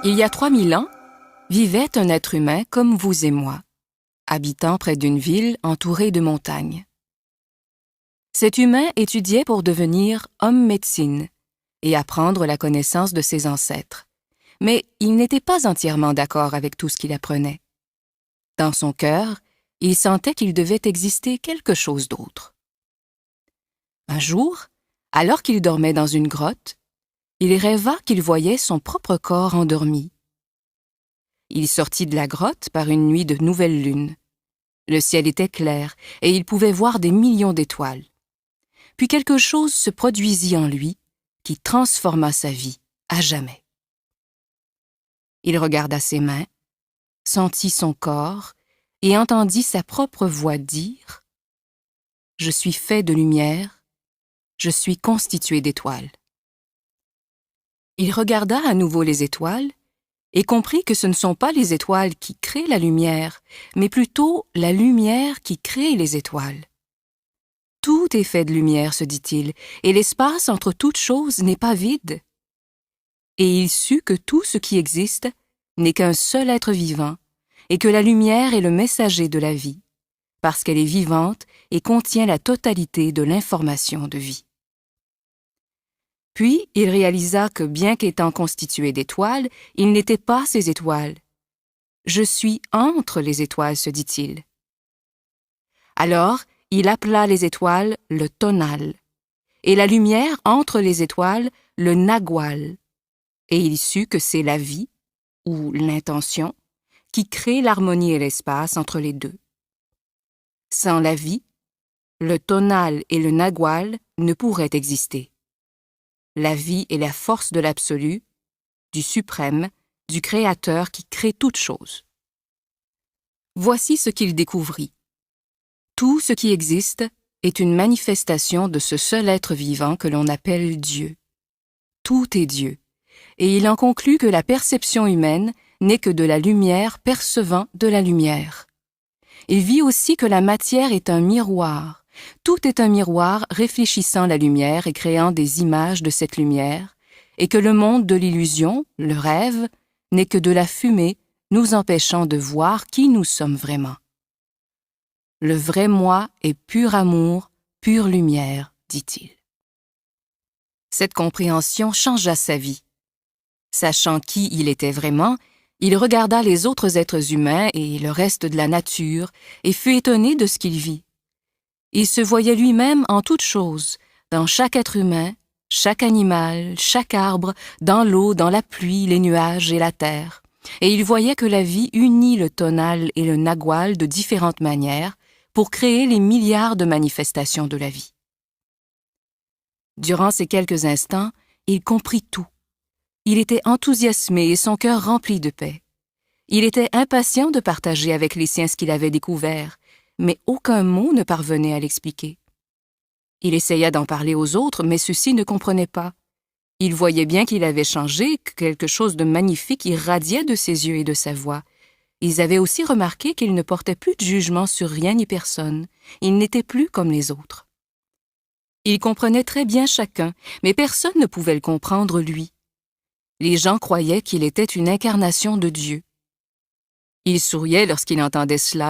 Il y a 3000 ans, vivait un être humain comme vous et moi, habitant près d'une ville entourée de montagnes. Cet humain étudiait pour devenir homme-médecine et apprendre la connaissance de ses ancêtres, mais il n'était pas entièrement d'accord avec tout ce qu'il apprenait. Dans son cœur, il sentait qu'il devait exister quelque chose d'autre. Un jour, alors qu'il dormait dans une grotte, il rêva qu'il voyait son propre corps endormi. Il sortit de la grotte par une nuit de nouvelle lune. Le ciel était clair et il pouvait voir des millions d'étoiles. Puis quelque chose se produisit en lui qui transforma sa vie à jamais. Il regarda ses mains, sentit son corps et entendit sa propre voix dire « Je suis fait de lumière, je suis constitué d'étoiles. » Il regarda à nouveau les étoiles et comprit que ce ne sont pas les étoiles qui créent la lumière, mais plutôt la lumière qui crée les étoiles. Tout est fait de lumière, se dit-il, et l'espace entre toutes choses n'est pas vide. Et il sut que tout ce qui existe n'est qu'un seul être vivant, et que la lumière est le messager de la vie, parce qu'elle est vivante et contient la totalité de l'information de vie. Puis, il réalisa que bien qu'étant constitué d'étoiles, il n'était pas ces étoiles. « Je suis entre les étoiles », se dit-il. Alors, il appela les étoiles le tonal, et la lumière entre les étoiles le nagual, et il sut que c'est la vie, ou l'intention, qui crée l'harmonie et l'espace entre les deux. Sans la vie, le tonal et le nagual ne pourraient exister. La vie est la force de l'absolu, du suprême, du Créateur qui crée toute chose. Voici ce qu'il découvrit. Tout ce qui existe est une manifestation de ce seul être vivant que l'on appelle Dieu. Tout est Dieu, et il en conclut que la perception humaine n'est que de la lumière percevant de la lumière. Il vit aussi que la matière est un miroir. Tout est un miroir réfléchissant la lumière et créant des images de cette lumière, et que le monde de l'illusion, le rêve, n'est que de la fumée nous empêchant de voir qui nous sommes vraiment. Le vrai moi est pur amour, pure lumière, dit-il. Cette compréhension changea sa vie. Sachant qui il était vraiment, il regarda les autres êtres humains et le reste de la nature et fut étonné de ce qu'il vit. Il se voyait lui-même en toutes choses, dans chaque être humain, chaque animal, chaque arbre, dans l'eau, dans la pluie, les nuages et la terre. Et il voyait que la vie unit le tonal et le nagual de différentes manières pour créer les milliards de manifestations de la vie. Durant ces quelques instants, il comprit tout. Il était enthousiasmé et son cœur rempli de paix. Il était impatient de partager avec les siens ce qu'il avait découvert, mais aucun mot ne parvenait à l'expliquer. Il essaya d'en parler aux autres, mais ceux-ci ne comprenaient pas. Ils voyaient bien qu'il avait changé, que quelque chose de magnifique irradiait de ses yeux et de sa voix. Ils avaient aussi remarqué qu'il ne portait plus de jugement sur rien ni personne. Il n'était plus comme les autres. Il comprenait très bien chacun, mais personne ne pouvait le comprendre lui. Les gens croyaient qu'il était une incarnation de Dieu. Il souriait lorsqu'il entendait cela.